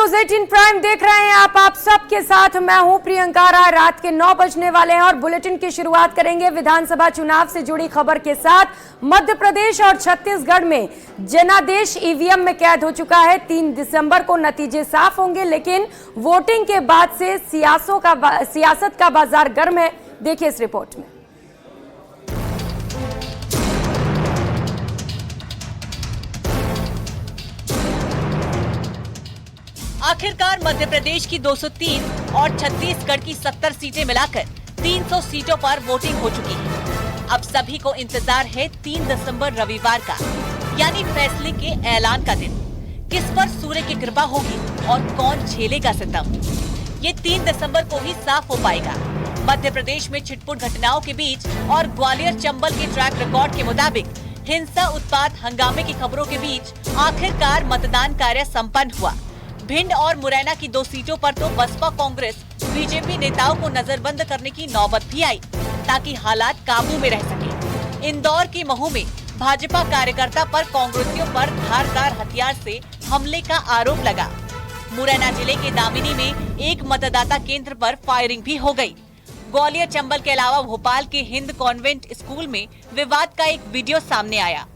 News 18 prime देख रहे हैं आप सबके साथ मैं हूं प्रियंका। रात के 9 बजने वाले हैं और बुलेटिन की शुरुआत करेंगे विधानसभा चुनाव से जुड़ी खबर के साथ। मध्य प्रदेश और छत्तीसगढ़ में जनादेश ईवीएम में कैद हो चुका है। 3 दिसंबर को नतीजे साफ होंगे, लेकिन वोटिंग के बाद से सियासत का बाजार गर्म है। देखिए इस रिपोर्ट में। आखिरकार मध्य प्रदेश की 203 और छत्तीसगढ़ की 70 सीटें मिलाकर 300 सीटों पर वोटिंग हो चुकी है। अब सभी को इंतजार है 3 दिसंबर रविवार का, यानी फैसले के ऐलान का दिन। किस पर सूर्य की कृपा होगी और कौन झेलेगा सितम, ये 3 दिसंबर को ही साफ हो पाएगा। मध्य प्रदेश में छिटपुट घटनाओं के बीच और ग्वालियर चंबल के ट्रैक रिकॉर्ड के मुताबिक हिंसा, उत्पात, हंगामे की खबरों के बीच आखिरकार मतदान कार्य संपन्न हुआ। भिंड और मुरैना की 2 सीटों पर तो बसपा, कांग्रेस, बीजेपी नेताओं को नजरबंद करने की नौबत भी आई ताकि हालात काबू में रह सके। इंदौर के महू में भाजपा कार्यकर्ता पर कांग्रेसियों पर धारदार हथियार से हमले का आरोप लगा। मुरैना जिले के दामिनी में एक मतदाता केंद्र पर फायरिंग भी हो गई। ग्वालियर, चंबल के अलावा भोपाल के हिंद कॉन्वेंट स्कूल में विवाद का एक वीडियो सामने आया।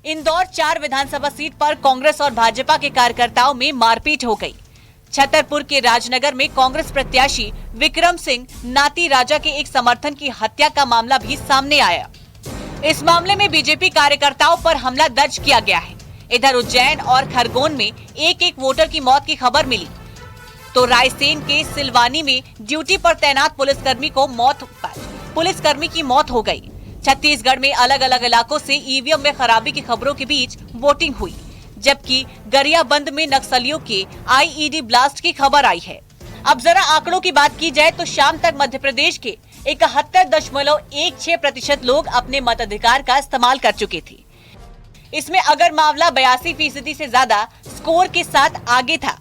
इंदौर 4 विधानसभा सीट पर कांग्रेस और भाजपा के कार्यकर्ताओं में मारपीट हो गई। छतरपुर के राजनगर में कांग्रेस प्रत्याशी विक्रम सिंह नाती राजा के एक समर्थन की हत्या का मामला भी सामने आया। इस मामले में बीजेपी कार्यकर्ताओं पर हमला दर्ज किया गया है। इधर उज्जैन और खरगोन में एक वोटर की मौत की खबर मिली, तो रायसेन के सिलवानी में ड्यूटी पर तैनात पुलिसकर्मी की मौत हो गई। छत्तीसगढ़ में अलग अलग इलाकों से ईवीएम में खराबी की खबरों के बीच वोटिंग हुई, जबकि गरियाबंद में नक्सलियों के आईईडी ब्लास्ट की खबर आई है। अब जरा आंकड़ों की बात की जाए तो शाम तक मध्य प्रदेश के 71.16% लोग अपने मताधिकार का इस्तेमाल कर चुके थे। इसमें अगर मामला 82% से ज्यादा स्कोर के साथ आगे था,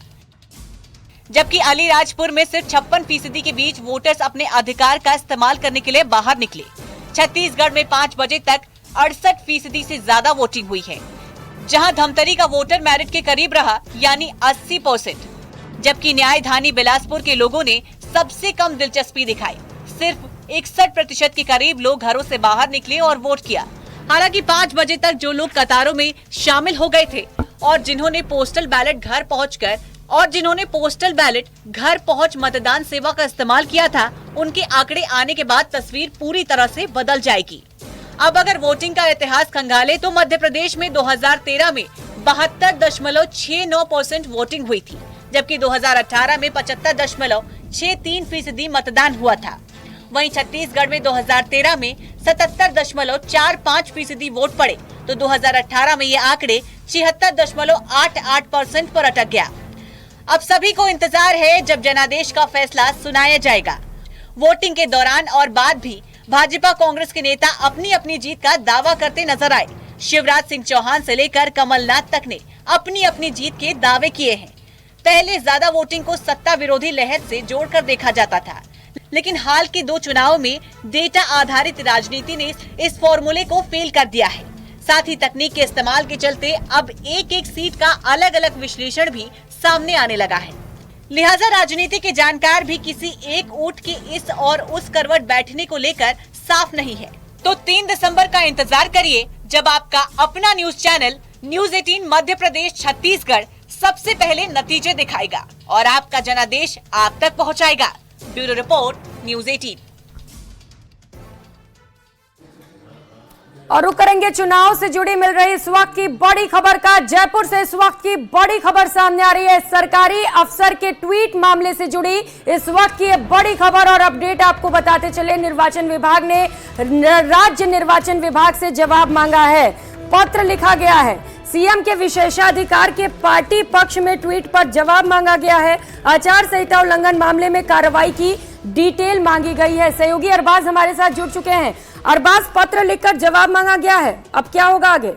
जबकि अलीराजपुर में सिर्फ 56% के बीच वोटर्स अपने अधिकार का इस्तेमाल करने के लिए बाहर निकले। छत्तीसगढ़ में 5 बजे तक 68% से ज्यादा वोटिंग हुई है, जहां धमतरी का वोटर मेरिट के करीब रहा, यानी 80%, जबकि न्यायधानी बिलासपुर के लोगों ने सबसे कम दिलचस्पी दिखाई। सिर्फ 61% के करीब लोग घरों से बाहर निकले और वोट किया। हालांकि 5 बजे तक जो लोग कतारों में शामिल हो गए थे और जिन्होंने पोस्टल बैलेट घर पहुंच मतदान सेवा का इस्तेमाल किया था, उनके आंकड़े आने के बाद तस्वीर पूरी तरह से बदल जाएगी। अब अगर वोटिंग का इतिहास खंगाले तो मध्य प्रदेश में 2013 में 72.69% वोटिंग हुई थी, जबकि 2018 में 75.63% मतदान हुआ था। वहीं छत्तीसगढ़ में 2013 में 77.45% वोट पड़े, तो 2018 में ये आंकड़े 76.88% पर अटक गया। अब सभी को इंतजार है जब जनादेश का फैसला सुनाया जाएगा। वोटिंग के दौरान और बाद भी भाजपा, कांग्रेस के नेता अपनी अपनी जीत का दावा करते नजर आए। शिवराज सिंह चौहान से लेकर कमलनाथ तक ने अपनी अपनी जीत के दावे किए हैं। पहले ज्यादा वोटिंग को सत्ता विरोधी लहर से जोड़कर देखा जाता था, लेकिन हाल के 2 चुनावों में डेटा आधारित राजनीति ने इस फॉर्मूले को फेल कर दिया है। साथ ही तकनीक के इस्तेमाल के चलते अब एक सीट का अलग अलग विश्लेषण भी सामने आने लगा है। लिहाजा राजनीति के जानकार भी किसी एक ऊंट की इस और उस करवट बैठने को लेकर साफ नहीं है। तो 3 दिसंबर का इंतजार करिए, जब आपका अपना news channel news 18 Madhya Pradesh Chhattisgarh सबसे पहले नतीजे दिखाएगा और आपका जनादेश आप तक पहुँचाएगा। Bureau report, news 18। और रुक करेंगे चुनाव से जुड़ी मिल रही इस वक्त की बड़ी खबर का। जयपुर से इस वक्त की बड़ी खबर सामने आ रही है। सरकारी अफसर के ट्वीट मामले से जुड़ी इस वक्त की बड़ी खबर और अपडेट आपको बताते चले। निर्वाचन विभाग ने राज्य निर्वाचन विभाग से जवाब मांगा है। पत्र लिखा गया है। सीएम के विशेषाधिकार के पार्टी पक्ष में ट्वीट पर जवाब मांगा गया है। आचार संहिता उल्लंघन मामले में कार्रवाई की डिटेल मांगी गई है। सहयोगी अरबाज हमारे साथ जुड़ चुके हैं। अरबाज, पत्र लिखकर जवाब मांगा गया है, अब क्या होगा आगे?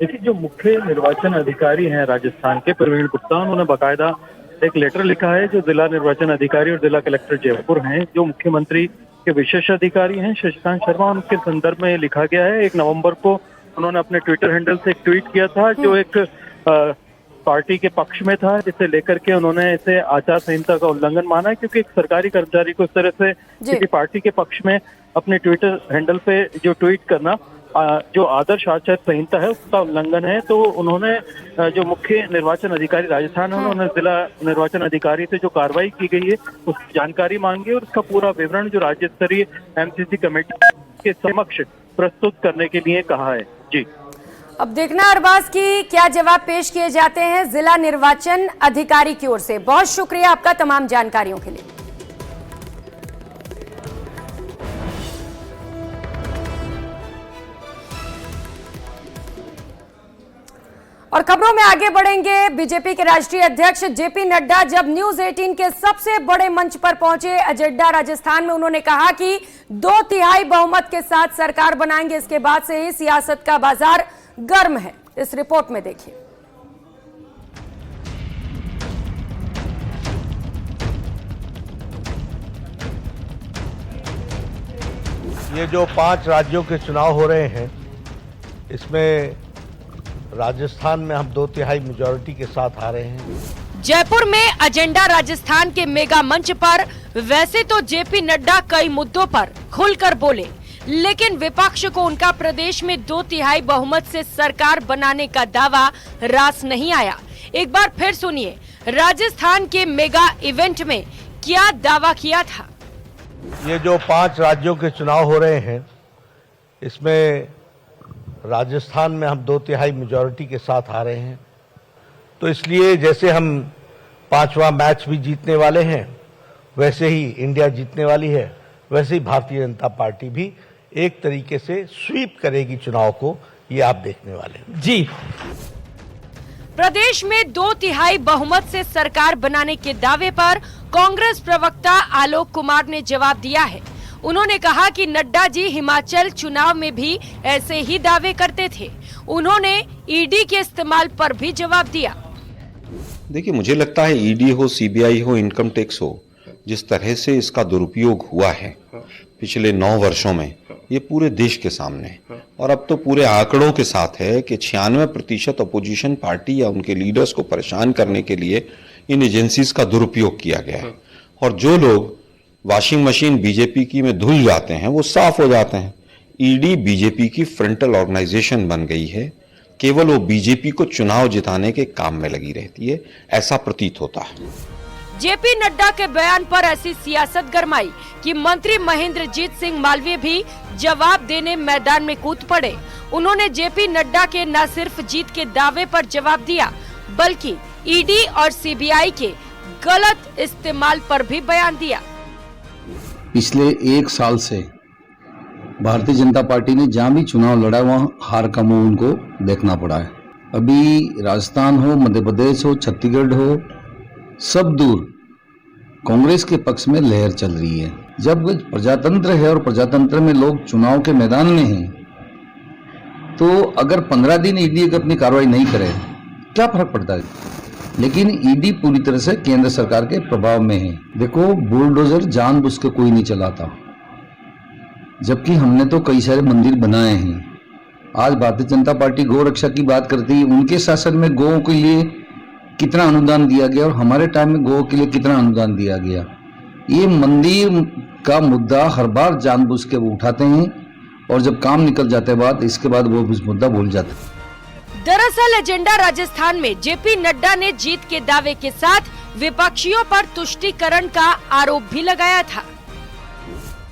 देखिए, जो मुख्य निर्वाचन अधिकारी हैं राजस्थान के प्रवीण गुप्ता, उन्होंने बाकायदा एक लेटर लिखा है जो जिला निर्वाचन अधिकारी और जिला कलेक्टर जयपुर हैं, जो मुख्यमंत्री के विशेष अधिकारी हैं शशिकांत शर्मा, उनके संदर्भ में लिखा गया है। 1 नवंबर को उन्होंने अपने ट्विटर हैंडल से एक ट्वीट किया था, जो एक पार्टी के पक्ष में था, जिसे लेकर के उन्होंने इसे आचार संहिता का उल्लंघन माना है, क्योंकि एक सरकारी कर्मचारी को इस तरह से किसी पार्टी के पक्ष में अपने ट्विटर हैंडल पे जो ट्वीट करना जो आदर्श आचार संहिता है उसका उल्लंघन है। तो उन्होंने जो मुख्य निर्वाचन अधिकारी राजस्थान है उन्होंने जिला निर्वाचन अधिकारी से जो कार्रवाई की गई है उसकी जानकारी मांगी और उसका पूरा विवरण जो राज्य स्तरीय एमसीसी कमेटी के समक्ष प्रस्तुत करने के लिए कहा है। जी, अब देखना अरबाज की क्या जवाब पेश किए जाते हैं जिला निर्वाचन अधिकारी की ओर से। बहुत शुक्रिया आपका तमाम जानकारियों के लिए। और खबरों में आगे बढ़ेंगे। बीजेपी के राष्ट्रीय अध्यक्ष जेपी नड्डा जब न्यूज 18 के सबसे बड़े मंच पर पहुंचे अजेंडा राजस्थान में, उन्होंने कहा कि 2/3 बहुमत के साथ सरकार बनाएंगे। इसके बाद से ही सियासत का बाजार गर्म है। इस रिपोर्ट में देखिए। ये जो 5 राज्यों के चुनाव हो रहे हैं इसमें राजस्थान में हम 2/3 मेजॉरिटी के साथ आ रहे हैं। जयपुर में अजेंडा राजस्थान के मेगा मंच पर वैसे तो जेपी नड्डा कई मुद्दों पर खुलकर बोले, लेकिन विपक्ष को उनका प्रदेश में 2/3 बहुमत से सरकार बनाने का दावा रास नहीं आया। एक बार फिर सुनिए राजस्थान के मेगा इवेंट में क्या दावा किया था। ये जो 5 राज्यों के चुनाव हो रहे हैं इसमें राजस्थान में हम 2/3 मेजॉरिटी के साथ आ रहे हैं। तो इसलिए जैसे हम 5वां मैच भी जीतने वाले हैं, वैसे ही इंडिया जीतने वाली है, वैसे ही भारतीय जनता पार्टी भी एक तरीके से स्वीप करेगी चुनाव को, ये आप देखने वाले हैं। जी, प्रदेश में 2/3 बहुमत से सरकार बनाने के दावे पर कांग्रेस प्रवक्ता आलोक कुमार ने जवाब दिया है। उन्होंने कहा कि नड्डा जी हिमाचल चुनाव में भी ऐसे ही दावे करते थे। उन्होंने ईडी के इस्तेमाल पर भी जवाब दिया। देखिए, मुझे लगता है ईडी हो, सीबीआई हो, इनकम टैक्स हो, जिस तरह से इसका दुरुपयोग हुआ है पिछले 9 वर्षों में, ये पूरे देश के सामने है और अब तो पूरे आंकड़ों के साथ है कि 96% अपोजिशन पार्टी या उनके लीडर्स को परेशान करने के लिए इन एजेंसीज का दुरुपयोग किया गया है। और जो लोग वॉशिंग मशीन बीजेपी की में धुल जाते हैं वो साफ हो जाते हैं। ईडी बीजेपी की फ्रंटल ऑर्गेनाइजेशन बन गई है, केवल वो बीजेपी को चुनाव जिताने के काम में लगी रहती है, ऐसा प्रतीत होता है। जेपी नड्डा के बयान पर ऐसी सियासत गरमाई कि मंत्री महेंद्रजीत सिंह मालवीय भी जवाब देने मैदान में कूद पड़े। उन्होंने जेपी नड्डा के न सिर्फ जीत के दावे पर जवाब दिया, बल्कि ईडी और सीबीआई के गलत इस्तेमाल पर भी बयान दिया। पिछले 1 साल से भारतीय जनता पार्टी ने जहां भी चुनाव लड़ा वहां हार का मुंह उनको देखना पड़ा है। अभी राजस्थान हो, मध्य प्रदेश हो, छत्तीसगढ़ हो, सब दूर कांग्रेस के पक्ष में लहर चल रही है। जब प्रजातंत्र है और प्रजातंत्र में लोग चुनाव के मैदान में हैं, तो अगर 15 दिन ईडी अपनी कार्रवाई नहीं करे क्या फर्क पड़ता है। लेकिन ईडी पूरी तरह से केंद्र सरकार के प्रभाव में है। देखो, बुलडोजर जानबूझ के कोई नहीं चलाता, जबकि हमने तो कई सारे मंदिर बनाए हैं। आज भारतीय जनता पार्टी गौ रक्षा की बात करती है, उनके शासन में गौ के लिए कितना अनुदान दिया गया और हमारे टाइम में गौ के लिए कितना अनुदान दिया गया। ये मंदिर का मुद्दा हर बार जानबूझ के वो उठाते हैं और जब काम निकल जाते बाद इसके बाद वो इस मुद्दा भूल जाते हैं। दरअसल एजेंडा राजस्थान में जेपी नड्डा ने जीत के दावे के साथ विपक्षियों पर तुष्टीकरण का आरोप भी लगाया था।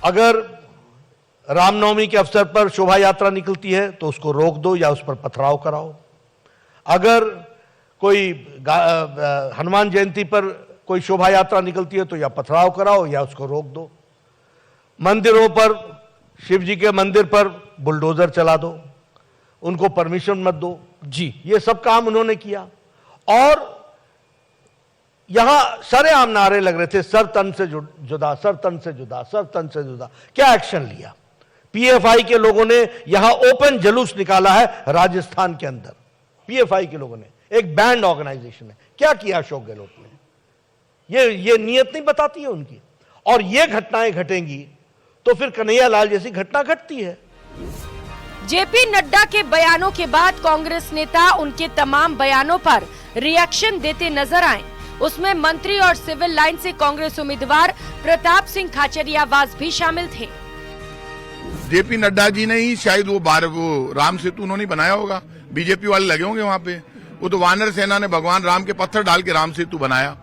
अगर रामनवमी के अवसर पर शोभा यात्रा निकलती है तो उसको रोक दो या उस पर पथराव कराओ। अगर कोई हनुमान जयंती पर कोई शोभा यात्रा निकलती है तो या पथराव कराओ या उसको रोक दो। मंदिरों पर, शिव जी के मंदिर पर बुलडोजर चला दो, उनको परमिशन मत दो। जी, ये सब काम उन्होंने किया और यहां सरेआम नारे लग रहे थे, सर तन से जुदा, सर तन से जुदा, सर तन से जुदा। क्या एक्शन लिया? पीएफआई के लोगों ने यहां ओपन जुलूस निकाला है राजस्थान के अंदर। पीएफआई के लोगों ने, एक बैंड ऑर्गेनाइजेशन है, क्या किया अशोक गहलोत ने? ये नियत नहीं बताती है उनकी। और ये घटनाएं घटेंगी तो फिर कन्हैया लाल जैसी घटना घटती है। जेपी नड्डा के बयानों के बाद कांग्रेस नेता उनके तमाम बयानों पर रिएक्शन देते नजर आए। उसमें मंत्री और सिविल लाइन से कांग्रेस उम्मीदवार प्रताप सिंह खाचरियावास भी शामिल थे। जेपी नड्डा जी ने ही शायद वो राम सेतु उन्होंने बनाया होगा, बीजेपी वाले लगे होंगे वहां पे। वो तो वानर सेना ने भगवान राम के पत्थर डाल के राम सेतु बनाया।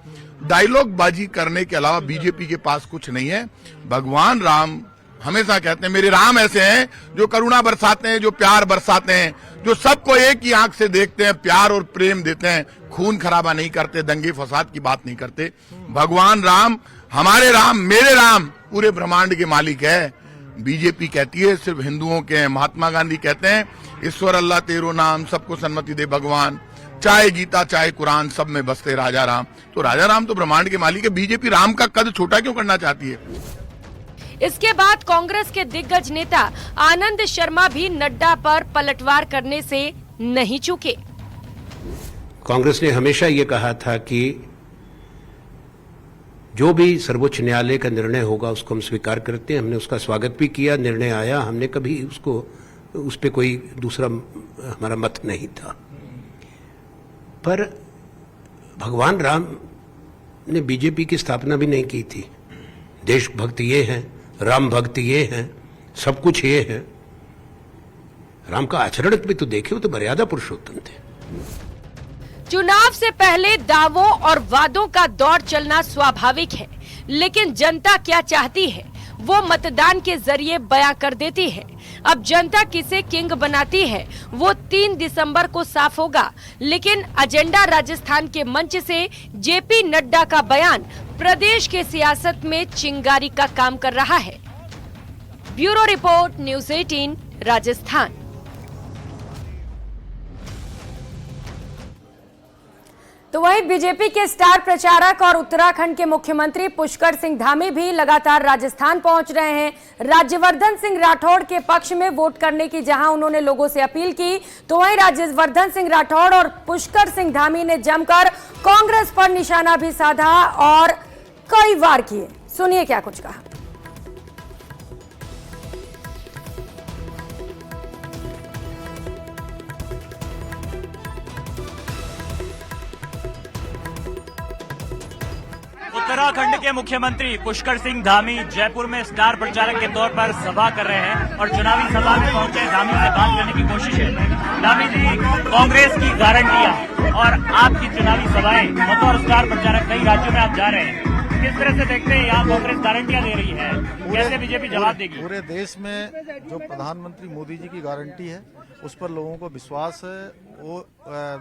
डायलॉग बाजी करने के अलावा बीजेपी के पास कुछ नहीं है। भगवान राम हमेशा कहते हैं मेरे राम ऐसे हैं जो करुणा बरसाते हैं, जो प्यार बरसाते हैं, जो सबको एक ही आंख से देखते हैं, प्यार और प्रेम देते हैं, खून खराबा नहीं करते, दंगे फसाद की बात नहीं करते। भगवान राम, हमारे राम, मेरे राम पूरे ब्रह्मांड के मालिक है। बीजेपी कहती है सिर्फ हिंदुओं के हैं। महात्मा गांधी कहते हैं ईश्वर अल्लाह तेरो नाम, सबको सन्मति दे भगवान, चाहे गीता चाहे कुरान, सब में बसते राजा राम। तो राजा राम तो ब्रह्मांड के मालिक है। बीजेपी राम का कद छोटा क्यों करना चाहती है? इसके बाद कांग्रेस के दिग्गज नेता आनंद शर्मा भी नड्डा पर पलटवार करने से नहीं चूके। कांग्रेस ने हमेशा ये कहा था कि जो भी सर्वोच्च न्यायालय का निर्णय होगा उसको हम स्वीकार करते हैं। हमने उसका स्वागत भी किया। निर्णय आया, हमने कभी उस पे कोई दूसरा हमारा मत नहीं था। पर भगवान राम ने बीजेपी की स्थापना भी नहीं की थी। देशभक्त ये हैं, राम भक्त ये हैं, सब कुछ ये है। राम का आचरण भी तो देखे, वो तो मर्यादा पुरुषोत्तम थे। चुनाव से पहले दावों और वादों का दौर चलना स्वाभाविक है, लेकिन जनता क्या चाहती है वो मतदान के जरिए बयां कर देती है। अब जनता किसे किंग बनाती है वो 3 दिसंबर को साफ होगा, लेकिन एजेंडा राजस्थान के मंच से जेपी नड्डा का बयान प्रदेश के सियासत में चिंगारी का काम कर रहा है। Bureau report, news 18 Rajasthan. तो वहीं बीजेपी के स्टार प्रचारक और उत्तराखंड के मुख्यमंत्री पुष्कर सिंह धामी भी लगातार राजस्थान पहुंच रहे हैं। राज्यवर्धन सिंह राठौड़ के पक्ष में वोट करने की जहां उन्होंने लोगों से अपील की, तो वहीं राज्यवर्धन सिंह राठौड़ और पुष्कर सिंह धामी ने जमकर कांग्रेस पर निशाना भी साधा और कई वार किए। सुनिए क्या कुछ कहा। उत्तराखंड के मुख्यमंत्री पुष्कर सिंह धामी जयपुर में स्टार प्रचारक के तौर पर सभा कर रहे हैं और चुनावी सभा में पहुंचे धामी से बात करने की कोशिश है। धामी जी, कांग्रेस की गारंटियां और आपकी चुनावी सभाएं, बतौर स्टार प्रचारक कई राज्यों में आप जा रहे हैं, किस तरह से देखते हैं यहाँ कांग्रेस गारंटियां दे रही है, कैसे बीजेपी जवाब देगी? पूरे देश में जो प्रधानमंत्री मोदी जी की गारंटी है उस पर लोगों को विश्वास है। वो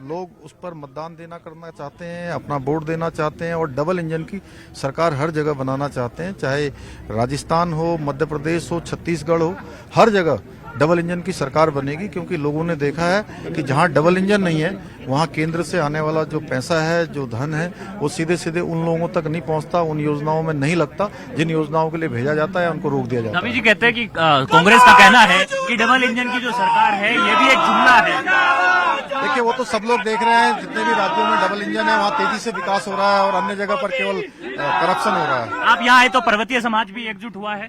लोग उस पर मतदान करना चाहते हैं, अपना वोट देना चाहते हैं और डबल इंजन की सरकार हर जगह बनाना चाहते हैं। चाहे राजस्थान हो, मध्य प्रदेश हो, छत्तीसगढ़ हो, हर जगह डबल इंजन की सरकार बनेगी, क्योंकि लोगों ने देखा है कि जहां डबल इंजन नहीं है वहां केंद्र से आने वाला जो पैसा है, जो धन है, वो सीधे सीधे उन लोगों तक नहीं पहुंचता, उन योजनाओं में नहीं लगता जिन योजनाओं के लिए भेजा जाता है, उनको रोक दिया जाता है। धामी जी कहते हैं कि कांग्रेस का कहना है कि डबल इंजन की जो सरकार है ये भी एक जुमला है। देखिए, वो तो सब लोग देख रहे हैं, जितने भी राज्यों में डबल इंजन है वहाँ तेजी से विकास हो रहा है और अन्य जगह पर केवल करप्शन हो रहा है। आप यहाँ आए तो पर्वतीय समाज भी एकजुट हुआ है।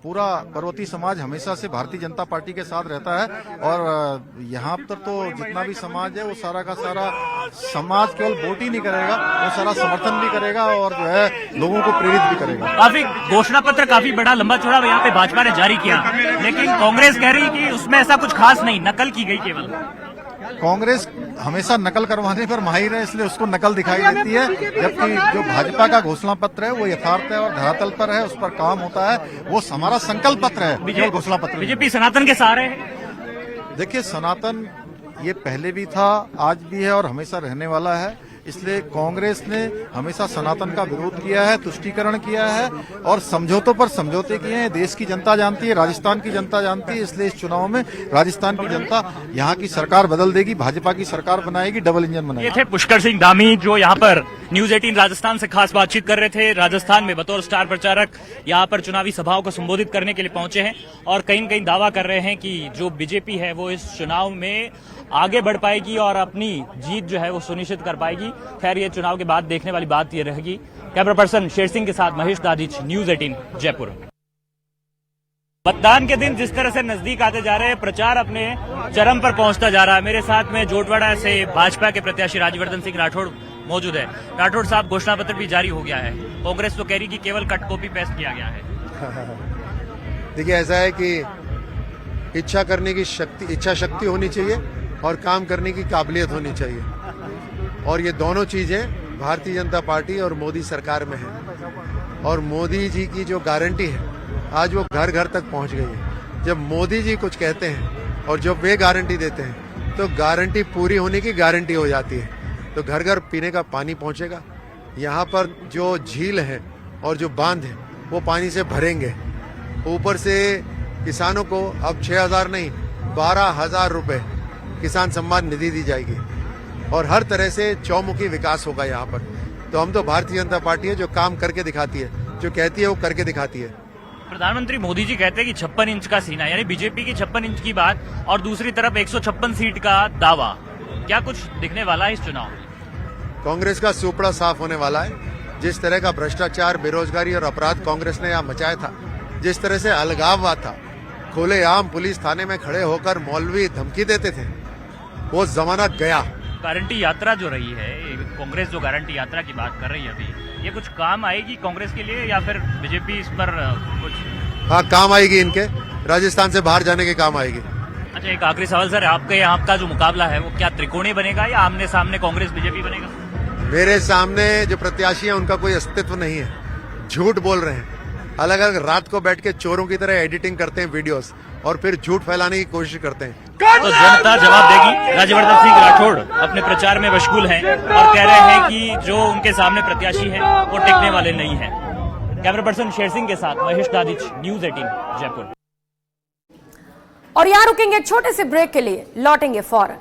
पूरा पर्वतीय समाज हमेशा से भारतीय जनता पार्टी के साथ रहता है और यहाँ पर तो जितना भी समाज है वो सारा का सारा समाज केवल वोट ही नहीं करेगा, वो सारा समर्थन भी करेगा और जो है लोगों को प्रेरित भी करेगा। काफी घोषणा पत्र काफी बड़ा लंबा चौड़ा यहाँ पे भाजपा ने जारी किया, लेकिन कांग्रेस कह रही कि उसमें ऐसा कुछ खास नहीं, नकल की गई केवल। कांग्रेस हमेशा नकल करवाने पर माहिर है, इसलिए उसको नकल दिखाई देती है, जबकि जो भाजपा का घोषणा पत्र है वो यथार्थ है और धरातल पर है, उस पर काम होता है। वो हमारा संकल्प पत्र है, घोषणा पत्र। बीजेपी सनातन के सहारे है। देखिए, सनातन ये पहले भी था, आज भी है और हमेशा रहने वाला है। इसलिए कांग्रेस ने हमेशा सनातन का विरोध किया है, तुष्टीकरण किया है और समझौतों पर समझौते किए हैं। देश की जनता जानती है, राजस्थान की जनता जानती है, इसलिए इस चुनाव में राजस्थान की जनता यहाँ की सरकार बदल देगी, भाजपा की सरकार बनाएगी, डबल इंजन बनाएगी। ये थे पुष्कर सिंह धामी जो यहाँ पर न्यूज़ 18 राजस्थान से खास बातचीत कर रहे थे। राजस्थान में बतौर स्टार प्रचारक यहाँ पर चुनावी सभाओं को संबोधित करने के लिए पहुंचे हैं और कहीं न कहीं दावा कर रहे हैं कि जो बीजेपी है वो इस चुनाव में आगे बढ़ पाएगी और अपनी जीत जो है वो सुनिश्चित कर पाएगी। खैर, ये चुनाव के बाद देखने वाली बात ये रहेगी। कैमरा पर्सन शेर सिंह के साथ महेश दादिच, न्यूज़ 18 जयपुर। मतदान के दिन जिस तरह से नजदीक आते जा रहे हैं, प्रचार अपने चरम पर पहुंचता जा रहा है। मेरे साथ में जोटवाड़ा से भाजपा के प्रत्याशी राज्यवर्धन सिंह राठौड़ मौजूद है। राठौड़ साहब, घोषणा पत्र भी जारी हो गया है। कांग्रेस तो कह रही कि केवल कट कॉपी पेस्ट किया गया है। देखिए, ऐसा है कि इच्छा करने की शक्ति, इच्छा शक्ति होनी चाहिए और काम करने की काबिलियत होनी चाहिए, और ये दोनों चीजें भारतीय जनता पार्टी और मोदी सरकार में है। और मोदी जी की जो गारंटी है, आज वो घर घर तक पहुंच गई है। जब मोदी जी कुछ कहते हैं और जब वे गारंटी देते हैं तो गारंटी पूरी होने की गारंटी हो जाती है। तो घर घर पीने का पानी पहुंचेगा। यहाँ पर जो झील है और जो बांध है वो पानी से भरेंगे। ऊपर से किसानों को अब 6,000 नहीं 12,000 रुपए किसान सम्मान निधि दी जाएगी और हर तरह से चौमुखी विकास होगा यहाँ पर। तो हम तो भारतीय जनता पार्टी है जो काम करके दिखाती है, जो कहती है वो करके दिखाती है। प्रधानमंत्री मोदी जी कहते हैं कि 56 इंच का सीना, यानी बीजेपी की 56 इंच की बात, और दूसरी तरफ 156 सीट का दावा। क्या कुछ दिखने वाला है इस चुनाव में? कांग्रेस का सुपड़ा साफ होने वाला है। जिस तरह का भ्रष्टाचार, बेरोजगारी और अपराध कांग्रेस ने यहाँ मचाया था, जिस तरह से अलगाववाद था, खुलेआम पुलिस थाने में खड़े होकर मौलवी धमकी देते थे, वो जमाना गया। गारंटी यात्रा जो रही है, कांग्रेस जो गारंटी यात्रा की बात कर रही है अभी, ये कुछ काम आएगी कांग्रेस के लिए या फिर बीजेपी इस पर कुछ? हाँ, काम आएगी। इनके राजस्थान से बाहर जाने के काम आएगी। अच्छा, एक आखिरी सवाल सर, आपका जो मुकाबला है वो क्या त्रिकोणीय बनेगा या आमने सामने कांग्रेस बीजेपी बनेगा? मेरे सामने जो प्रत्याशी है उनका कोई अस्तित्व नहीं है। झूठ बोल रहे हैं, अलग अलग रात को बैठ के चोरों की तरह एडिटिंग करते हैं वीडियोस और फिर झूठ फैलाने की कोशिश करते हैं। तो जनता जवाब देगी। राज्यवर्धन सिंह राठौड़ अपने प्रचार में मशगूल हैं और कह रहे हैं कि जो उनके सामने प्रत्याशी हैं वो टिकने वाले नहीं हैं। कैमरा पर्सन शेर सिंह के साथ महेश दादिच, न्यूज़ 18 जयपुर। और यहाँ रुकेंगे एक छोटे से ब्रेक के लिए, लौटेंगे फौरन।